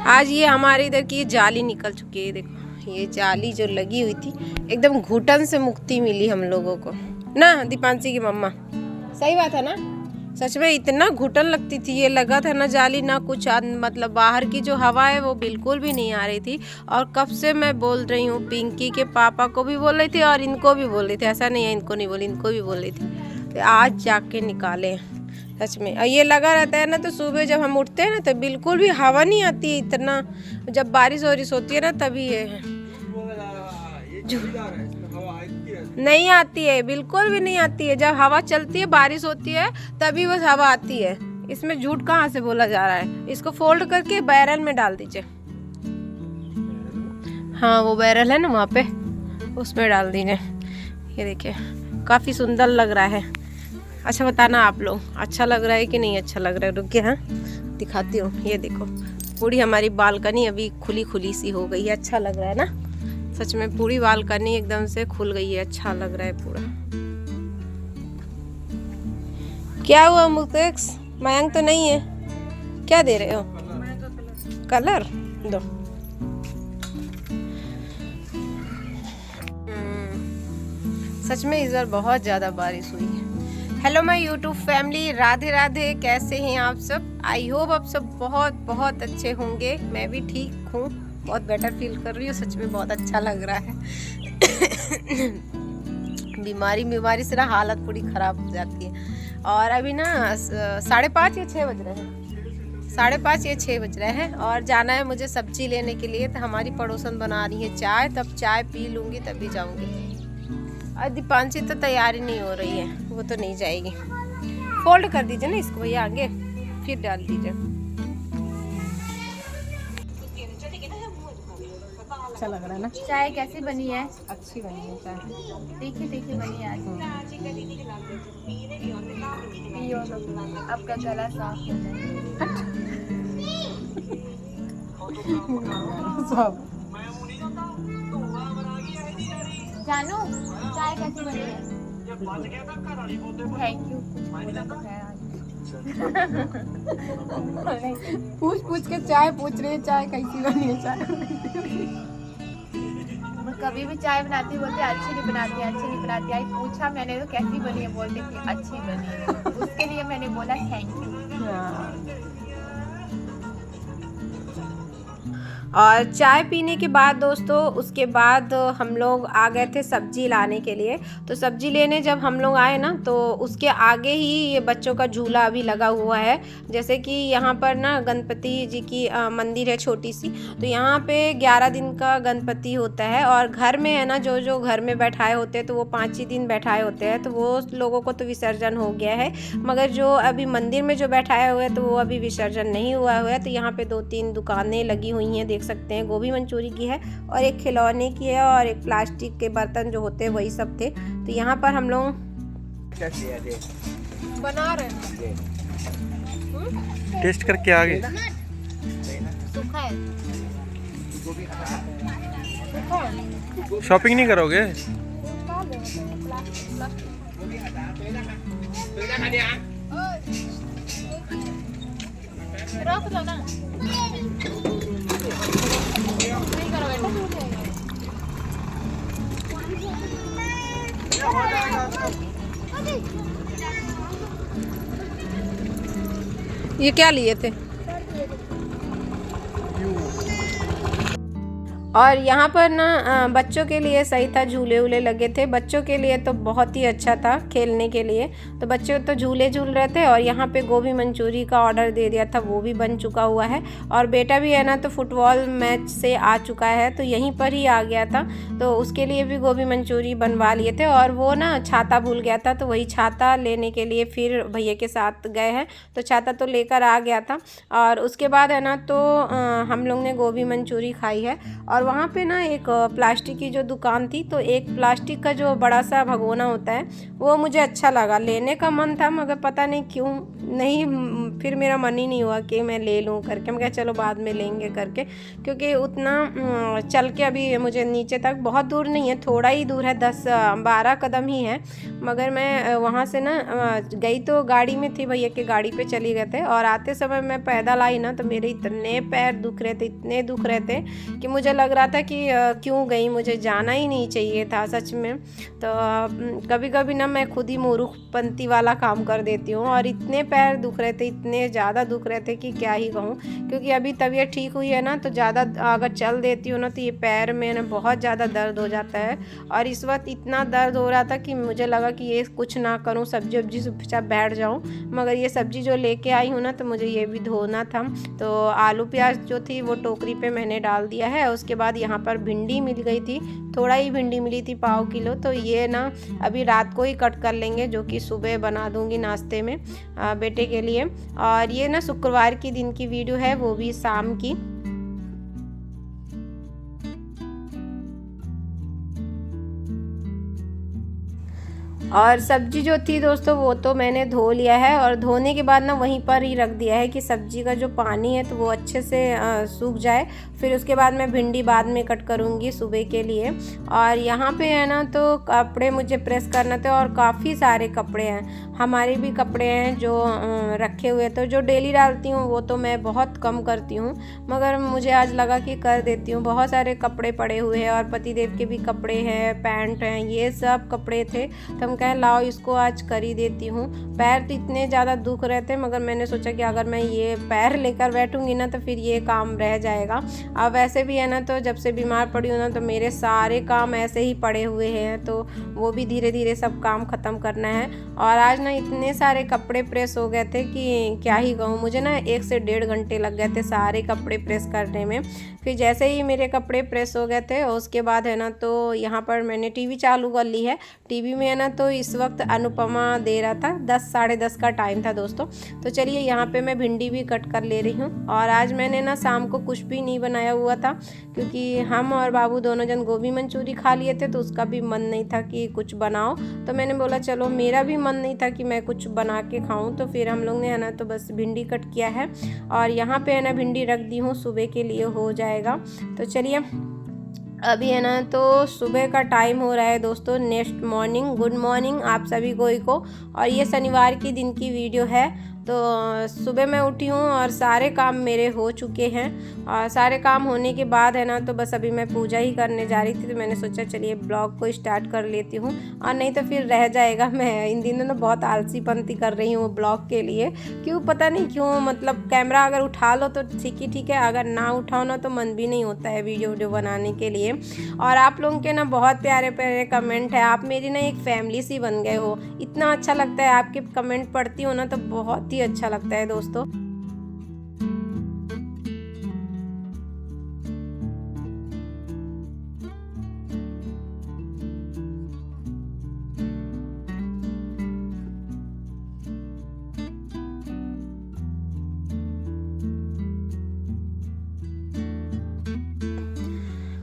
आज ये हमारे इधर की जाली निकल चुकी है। देखो ये जाली जो लगी हुई थी, एकदम घुटन से मुक्ति मिली हम लोगों को ना, दीपांशी की मम्मा। सही बात है ना? सच में इतना घुटन लगती थी, ये लगा था ना जाली ना कुछ मतलब बाहर की जो हवा है वो बिल्कुल भी नहीं आ रही थी। और कब से मैं बोल रही हूँ, पिंकी के पापा को भी बोल रही थी और इनको भी बोल रही थी, ऐसा नहीं है इनको नहीं बोली, इनको भी बोल रही थी। तो आज जाके निकाले सच में। और ये लगा रहता है ना, तो सुबह जब हम उठते हैं ना तो बिल्कुल भी हवा नहीं आती है इतना। जब बारिश वारिश होती है ना तभी ये है, नहीं आती है, बिल्कुल भी नहीं आती है। जब हवा चलती है बारिश होती है तभी बस हवा आती है। इसमें झूठ कहाँ से बोला जा रहा है। इसको फोल्ड करके बैरल में डाल दीजिए। हाँ वो बैरल है ना वहाँ पे, उसमें डाल दीजिए। ये देखिए काफ़ी सुंदर लग रहा है। अच्छा बताना आप लोग, अच्छा लग रहा है कि नहीं अच्छा लग रहा है? रुकिए हाँ दिखाती हूँ। ये देखो पूरी हमारी बालकनी अभी खुली खुली सी हो गई है। अच्छा लग रहा है ना? सच में पूरी बालकनी एकदम से खुल गई है, अच्छा लग रहा है पूरा। क्या हुआ मुकेश? मयंक तो नहीं है, क्या दे रहे हो? कलर दो। सच में इस बार बहुत ज़्यादा बारिश हुई है। Hello my YouTube family, Radhe Radhe. कैसे हैं आप सब? आई होप आप सब बहुत बहुत अच्छे होंगे। मैं भी ठीक हूँ, बहुत बेटर फील कर रही हूँ। सच में बहुत अच्छा लग रहा है। बीमारी से ना हालत पूरी ख़राब हो जाती है। और अभी ना 5:30 या 6 बज रहे हैं, 5:30 या 6 बज रहे हैं। और जाना है मुझे सब्जी लेने के लिए। तो हमारी पड़ोसन बना रही है चाय, तब चाय पी लूँगी तभी जाऊँगी। और दीपांशी तो तैयारी नहीं हो रही है, वो तो नहीं जाएगी। फोल्ड कर दीजिए ना इसको भैया आगे, फिर डाल दीजिए। अच्छा लग रहा है ना? चाय कैसी बनी है? अच्छी बनी है चाय। देखिए देखिए बनी है आज। पियो आपका गला साफ हो सब जानू चाय कैसी बनी है? Thank you. पूछ पूछ के चाय पूछ रही है, चाय कैसी बनी है चाय। मैं कभी भी चाय बनाती बोलते अच्छी नहीं बनाती, अच्छी नहीं बनाती। आई पूछा मैंने तो कैसी बनी है, बोलते कि अच्छी बनी है। उसके लिए मैंने बोला थैंक यू। और चाय पीने के बाद दोस्तों, उसके बाद हम लोग आ गए थे सब्जी लाने के लिए। तो सब्जी लेने जब हम लोग आए ना, तो उसके आगे ही ये बच्चों का झूला अभी लगा हुआ है। जैसे कि यहाँ पर ना गणपति जी की मंदिर है छोटी सी, तो यहाँ पे 11 दिन का गणपति होता है। और घर में है ना, जो जो घर में बैठाए होते हैं तो वो 5 ही दिन बैठाए होते हैं, तो वो लोगों को तो विसर्जन हो गया है। मगर जो अभी मंदिर में जो बैठाए हुए हैं तो वो अभी विसर्जन नहीं हुआ है। तो यहाँ पे 2-3 दुकानें लगी हुई हैं, देख सकते हैं। गोभी मंचूरी की है और एक खिलौने की है और एक प्लास्टिक के बर्तन जो होते हैं वही सब थे। तो यहाँ पर हम लोग बना रहे हैं, टेस्ट करके आगे। सूखा है। शॉपिंग नहीं करोगे? रख लो ना। नहीं करो बेटा। ये क्या लिए थे? और यहाँ पर ना बच्चों के लिए सही था, झूले वूले लगे थे बच्चों के लिए, तो बहुत ही अच्छा था खेलने के लिए। तो बच्चे तो झूले झूल रहे थे। और यहाँ पे गोभी मंचूरी का ऑर्डर दे दिया था, वो भी बन चुका हुआ है। और बेटा भी है ना, तो फुटबॉल मैच से आ चुका है, तो यहीं पर ही आ गया था, तो उसके लिए भी गोभी मंचूरी बनवा लिए थे। और वो ना छाता भूल गया था, तो वही छाता लेने के लिए फिर भैया के साथ गए हैं। तो छाता तो लेकर आ गया था। और उसके बाद है ना, तो हम लोग ने गोभी मंचूरी खाई है। और वहाँ पे ना एक प्लास्टिक की जो दुकान थी, तो एक प्लास्टिक का जो बड़ा सा भगोना होता है वो मुझे अच्छा लगा, लेने का मन था मगर पता नहीं क्यों नहीं, फिर मेरा मन ही नहीं हुआ कि मैं ले लूँ करके। मैं कहा चलो बाद में लेंगे करके, क्योंकि उतना चल के अभी मुझे नीचे तक बहुत दूर नहीं है, थोड़ा ही दूर है, 10-12 कदम ही है। मगर मैं वहाँ से ना गई तो गाड़ी में थी, भैया के गाड़ी पे चली गए थे, और आते समय मैं पैदल आई ना तो मेरे इतने पैर दुख रहे थे, इतने दुख रहे थे कि मुझे लग रहा था कि क्यों गई, मुझे जाना ही नहीं चाहिए था सच में। तो कभी कभी ना मैं खुद ही मूर्खपंती वाला काम कर देती हूँ, और इतने पैर दुख रहे थे, इतने ज़्यादा दुख रहे थे कि क्या ही कहूँ। क्योंकि अभी तबीयत ठीक हुई है ना, तो ज़्यादा अगर चल देती हूँ ना तो ये पैर में ना बहुत ज़्यादा दर्द हो जाता है। और इस वक्त इतना दर्द हो रहा था कि मुझे लगा कि ये कुछ ना करूँ, सब्जी वब्जी से चुपचाप बैठ जाऊँ, मगर ये सब्जी जो लेके आई हूँ ना तो मुझे ये भी धोना था। तो आलू प्याज जो थी वो टोकरी पे मैंने डाल दिया है। उसके बाद यहाँ पर भिंडी मिल गई थी, थोड़ा ही भिंडी मिली थी, पाव किलो, तो ये ना अभी रात को ही कट कर लेंगे, जो कि सुबह बना दूंगी नाश्ते में बेटे के लिए। और ये ना शुक्रवार की दिन की वीडियो है, वो भी शाम की। और सब्जी जो थी दोस्तों वो तो मैंने धो लिया है, और धोने के बाद ना वहीं पर ही रख दिया है कि सब्जी का जो पानी है तो वो अच्छे से सूख जाए। फिर उसके बाद मैं भिंडी बाद में कट करूँगी सुबह के लिए। और यहाँ पे है ना तो कपड़े मुझे प्रेस करना थे, और काफ़ी सारे कपड़े हैं, हमारे भी कपड़े हैं जो रखे हुए। तो जो डेली डालती हूँ वो तो मैं बहुत कम करती हूँ, मगर मुझे आज लगा कि कर देती हूँ। बहुत सारे कपड़े पड़े हुए हैं, और पतिदेव के भी कपड़े हैं, पैंट हैं, ये सब कपड़े थे, तो हम कहें लाओ इसको आज कर ही देती हूँ। पैर तो इतने ज़्यादा दुख रहे थे, मगर मैंने सोचा कि अगर मैं ये पैर लेकर बैठूंगी ना तो फिर ये काम रह जाएगा। अब वैसे भी है ना, तो जब से बीमार पड़ी हूँ ना तो मेरे सारे काम ऐसे ही पड़े हुए हैं, तो वो भी धीरे धीरे सब काम ख़त्म करना है। और आज ना इतने सारे कपड़े प्रेस हो गए थे कि क्या ही कहूँ, मुझे ना 1 से 1.5 घंटे लग गए थे सारे कपड़े प्रेस करने में। फिर जैसे ही मेरे कपड़े प्रेस हो गए थे उसके बाद है ना तो यहाँ पर मैंने टीवी चालू कर ली है। टीवी में है ना तो इस वक्त अनुपमा दे रहा था, 10 साढ़े 10 का टाइम था दोस्तों। तो चलिए यहाँ पे मैं भिंडी भी कट कर ले रही हूँ। और आज मैंने ना शाम को कुछ भी नहीं बनाया हुआ था, क्योंकि हम और बाबू दोनों जन गोभी मंचूरी खा लिए थे, तो उसका भी मन नहीं था कि कुछ बनाओ। तो मैंने बोला चलो, मेरा भी मन नहीं था कि मैं कुछ बना के खाऊं, तो फिर हम लोग ने है ना तो बस भिंडी कट किया है। और यहाँ पे है ना भिंडी रख दी हूँ, सुबह के लिए हो जाएगा। तो चलिए अभी है ना तो सुबह का टाइम हो रहा है दोस्तों। नेक्स्ट मॉर्निंग, गुड मॉर्निंग आप सभी को। और ये शनिवार की दिन की वीडियो है। तो सुबह मैं उठी हूँ और सारे काम मेरे हो चुके हैं। और सारे काम होने के बाद है ना तो बस अभी मैं पूजा ही करने जा रही थी, तो मैंने सोचा चलिए ब्लॉग को स्टार्ट कर लेती हूँ, और नहीं तो फिर रह जाएगा। मैं इन दिनों ना बहुत आलसीपंती कर रही हूँ ब्लॉग के लिए, क्यों पता नहीं क्यों। मतलब कैमरा अगर उठा लो तो ठीक है, अगर ना उठाओ ना तो मन भी नहीं होता है वीडियो बनाने के लिए। और आप लोगों के ना बहुत प्यारे प्यारे कमेंट है, आप मेरी ना एक फैमिली सी बन गए हो। इतना अच्छा लगता है, आपके कमेंट पढ़ती हूँ ना तो बहुत ही अच्छा लगता है दोस्तों।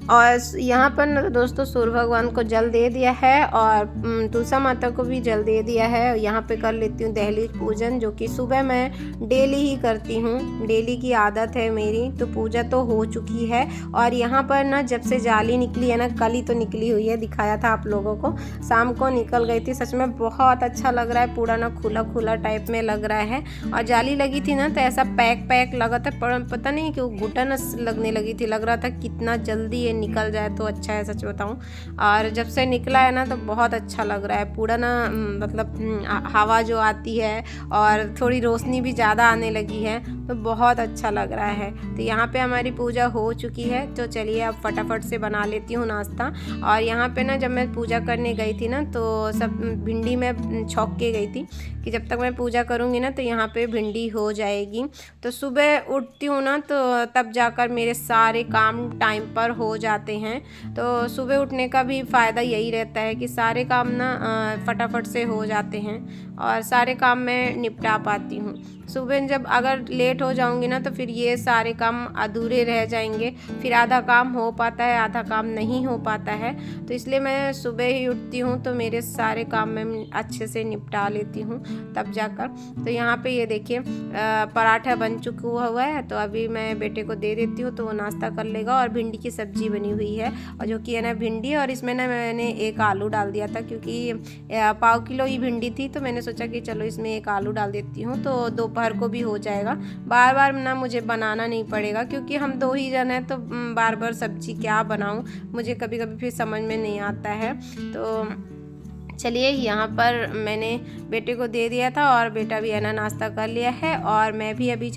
और यहाँ पर ना दोस्तों सूर्य भगवान को जल दे दिया है, और तुलसी माता को भी जल दे दिया है। यहाँ पे कर लेती हूँ दहलीज पूजन, जो कि सुबह मैं डेली ही करती हूँ, डेली की आदत है मेरी। तो पूजा तो हो चुकी है। और यहाँ पर ना जब से जाली निकली है ना, कल ही तो निकली हुई है, दिखाया था आप लोगों को, शाम को निकल गई थी। सच में बहुत अच्छा लग रहा है, पूरा ना खुला खुला टाइप में लग रहा है। और जाली लगी थी ना तो ऐसा पैक लगा था, पता नहीं क्यों घुटन लगने लगी थी, लग रहा था कितना जल्दी ये निकल जाए तो अच्छा है, सच बताऊं। और जब से निकला है ना तो बहुत अच्छा लग रहा है, पूरा ना मतलब हवा जो आती है और थोड़ी रोशनी भी ज़्यादा आने लगी है, तो बहुत अच्छा लग रहा है। तो यहाँ पे हमारी पूजा हो चुकी है। तो चलिए अब फटाफट से बना लेती हूँ नाश्ता। और यहाँ पे ना जब मैं पूजा करने गई थी ना तो सब भिंडी में छौंक के गई थी कि जब तक मैं पूजा करूँगी ना तो यहाँ पे भिंडी हो जाएगी। तो सुबह उठती हूँ ना तो तब जाकर मेरे सारे काम टाइम पर हो जाते हैं। तो सुबह उठने का भी फ़ायदा यही रहता है कि सारे काम ना फटाफट से हो जाते हैं और सारे काम मैं निपटा पाती हूँ। सुबह जब अगर लेट हो जाऊंगी ना तो फिर ये सारे काम अधूरे रह जाएंगे, फिर आधा काम हो पाता है आधा काम नहीं हो पाता है। तो इसलिए मैं सुबह ही उठती हूँ तो मेरे सारे काम मैं अच्छे से निपटा लेती हूँ तब जाकर। तो यहाँ पे ये देखिए पराठा बन चुका हुआ है, तो अभी मैं बेटे को दे देती हूँ तो वो नाश्ता कर लेगा। और भिंडी की सब्जी बनी हुई है, और जो कि है ना भिंडी, और इसमें ना मैंने एक आलू डाल दिया था क्योंकि पाव किलो ही भिंडी थी, तो मैंने सोचा कि चलो इसमें एक आलू डाल देती हूँ तो दोपहर को भी हो जाएगा। बार बार ना मुझे बनाना नहीं पड़ेगा क्योंकि हम 2 ही जन हैं, तो बार बार सब्जी क्या बनाऊँ, मुझे कभी कभी फिर समझ में नहीं आता है। तो चलिए यहाँ पर मैंने बेटे को दे दिया था और बेटा भी है ना नाश्ता कर लिया है, और मैं भी अभी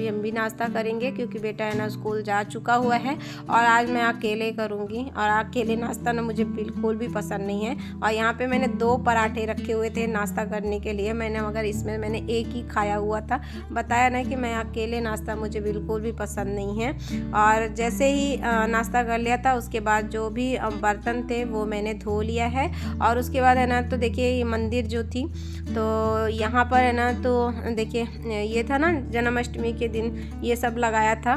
हम भी नाश्ता करेंगे क्योंकि बेटा है ना स्कूल जा चुका हुआ है और आज मैं अकेले करूँगी। और अकेले नाश्ता ना मुझे बिल्कुल भी पसंद नहीं है। और यहाँ पे मैंने 2 पराठे रखे हुए थे नाश्ता करने के लिए, मगर इसमें मैंने एक ही खाया हुआ था। बताया ना कि मैं अकेले नाश्ता मुझे बिल्कुल भी पसंद नहीं है। और जैसे ही नाश्ता कर लिया था उसके बाद जो भी बर्तन थे वो मैंने धो लिया है। और उसके बाद है ना तो देखिए ये मंदिर जो थी तो यहाँ पर है ना तो देखिए ये था ना जन्माष्टमी के दिन ये सब लगाया था,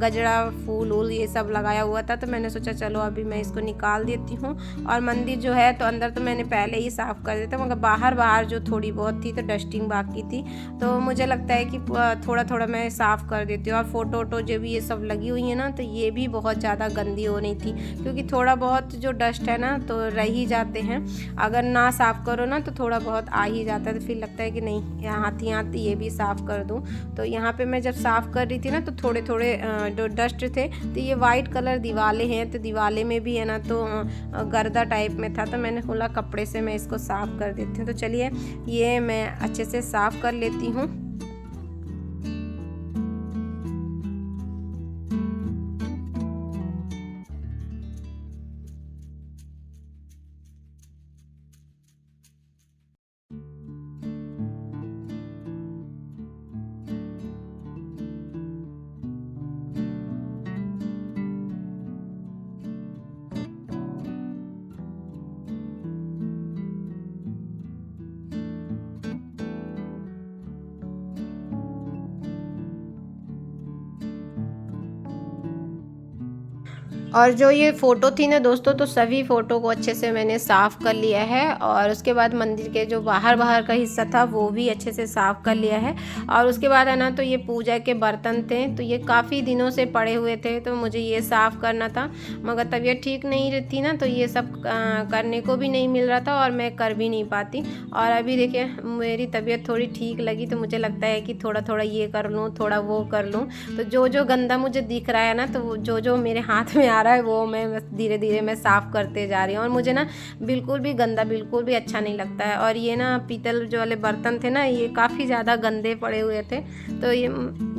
गजरा फूल वूल ये सब लगाया हुआ था। तो मैंने सोचा चलो अभी मैं इसको निकाल देती हूँ। और मंदिर जो है तो अंदर तो मैंने पहले ही साफ़ कर दिया था, मगर बाहर जो थोड़ी बहुत थी तो डस्टिंग बाकी थी, तो मुझे लगता है कि थोड़ा थोड़ा मैं साफ़ कर देती हूँ। और फ़ोटो वोटो जो भी ये सब लगी हुई है ना तो ये भी बहुत ज़्यादा गंदी हो रही थी क्योंकि थोड़ा बहुत जो डस्ट है ना तो रह ही जाते हैं, अगर ना साफ़ करो ना तो थोड़ा बहुत आ ही जाता है। तो फिर लगता है कि नहीं हाथ ये भी साफ़ कर दूँ। तो यहाँ पे मैं जब साफ़ कर रही थी ना तो थोड़े थोड़े जो डस्ट थे, तो ये वाइट कलर दीवारें हैं तो दीवारें में भी है ना तो गर्दा टाइप में था, तो मैंने बोला कपड़े से मैं इसको साफ़ कर देती हूँ। तो चलिए ये मैं अच्छे से साफ़ कर लेती हूँ। और जो ये फ़ोटो थी ना दोस्तों तो सभी फ़ोटो को अच्छे से मैंने साफ़ कर लिया है। और उसके बाद मंदिर के जो बाहर का हिस्सा था वो भी अच्छे से साफ़ कर लिया है। और उसके बाद है ना तो ये पूजा के बर्तन थे तो ये काफ़ी दिनों से पड़े हुए थे, तो मुझे ये साफ़ करना था, मगर तबीयत ठीक नहीं रहती ना तो ये सब करने को भी नहीं मिल रहा था और मैं कर भी नहीं पाती। और अभी देखिए मेरी तबीयत थोड़ी ठीक लगी तो मुझे लगता है कि थोड़ा थोड़ा ये कर लूँ थोड़ा वो कर लूँ। तो जो गंदा मुझे दिख रहा है ना तो जो मेरे हाथ में आ रहा है वो मैं बस धीरे धीरे मैं साफ़ करते जा रही हूँ। और मुझे ना बिल्कुल भी गंदा बिल्कुल भी अच्छा नहीं लगता है। और ये ना पीतल जो वाले बर्तन थे ना ये काफ़ी ज़्यादा गंदे पड़े हुए थे, तो ये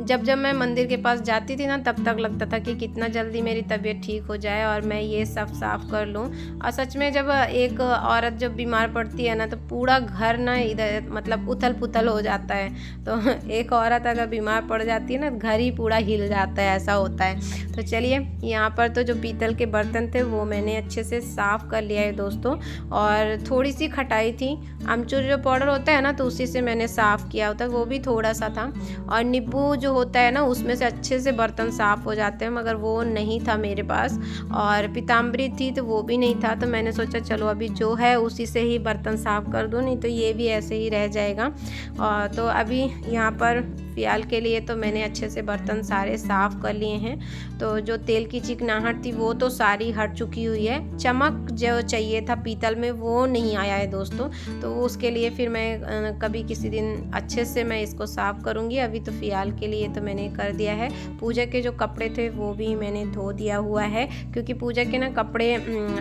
जब मैं मंदिर के पास जाती थी ना तब तक लगता था कि कितना जल्दी मेरी तबीयत ठीक हो जाए और मैं ये सब साफ़ कर लूँ। और सच में जब एक औरत जब बीमार पड़ती है ना तो पूरा घर ना इधर मतलब उथल पुथल हो जाता है। तो एक औरत अगर बीमार पड़ जाती है ना घर ही पूरा हिल जाता है, ऐसा होता है। तो चलिए यहाँ पर तो जो पीतल के बर्तन थे वो मैंने अच्छे से साफ़ कर लिया है दोस्तों। और थोड़ी सी खटाई थी, अमचूर जो पाउडर होता है ना तो उसी से मैंने साफ़ किया होता है, वो भी थोड़ा सा था। और नींबू जो होता है ना उसमें से अच्छे से बर्तन साफ़ हो जाते हैं, मगर वो नहीं था मेरे पास। और पीताम्बरी थी तो वो भी नहीं था, तो मैंने सोचा चलो अभी जो है उसी से ही बर्तन साफ़ कर दूँ, नहीं तो ये भी ऐसे ही रह जाएगा। और तो अभी यहाँ पर फ़िलहाल के लिए तो मैंने अच्छे से बर्तन सारे साफ़ कर लिए हैं। तो जो तेल की चिकनाहट थी वो तो सारी हट चुकी हुई है, चमक जो चाहिए था पीतल में वो नहीं आया है दोस्तों। तो उसके लिए फिर मैं कभी किसी दिन अच्छे से मैं इसको साफ़ करूँगी। अभी तो फ़िलहाल के लिए तो मैंने कर दिया है। पूजा के जो कपड़े थे वो भी मैंने धो दिया हुआ है, क्योंकि पूजा के ना कपड़े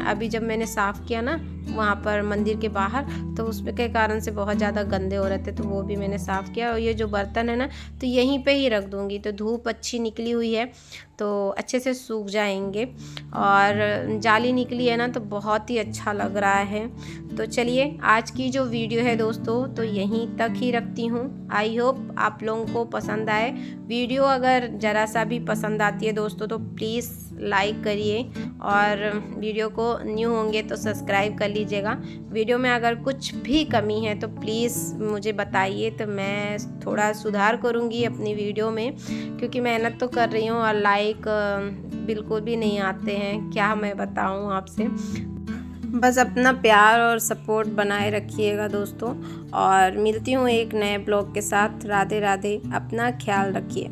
अभी जब मैंने साफ़ किया ना वहाँ पर मंदिर के बाहर तो उसके के कारण से बहुत ज़्यादा गंदे हो रहे थे, तो वो भी मैंने साफ़ किया। और ये जो बर्तन है ना तो यहीं पे ही रख दूँगी, तो धूप अच्छी निकली हुई है तो अच्छे से सूख जाएंगे। और जाली निकली है ना तो बहुत ही अच्छा लग रहा है। तो चलिए आज की जो वीडियो है दोस्तों तो यहीं तक ही रखती हूँ। आई होप आप लोगों को पसंद आए वीडियो। अगर ज़रा सा भी पसंद आती है दोस्तों तो प्लीज़ लाइक करिए और वीडियो को न्यू होंगे तो सब्सक्राइब कर लीजिएगा। वीडियो में अगर कुछ भी कमी है तो प्लीज़ मुझे बताइए, तो मैं थोड़ा सुधार करूँगी अपनी वीडियो में, क्योंकि मेहनत तो कर रही हूँ और लाइक बिल्कुल भी नहीं आते हैं, क्या मैं बताऊँ आपसे। बस अपना प्यार और सपोर्ट बनाए रखिएगा दोस्तों, और मिलती हूँ एक नए ब्लॉग के साथ। राधे राधे, अपना ख्याल रखिए।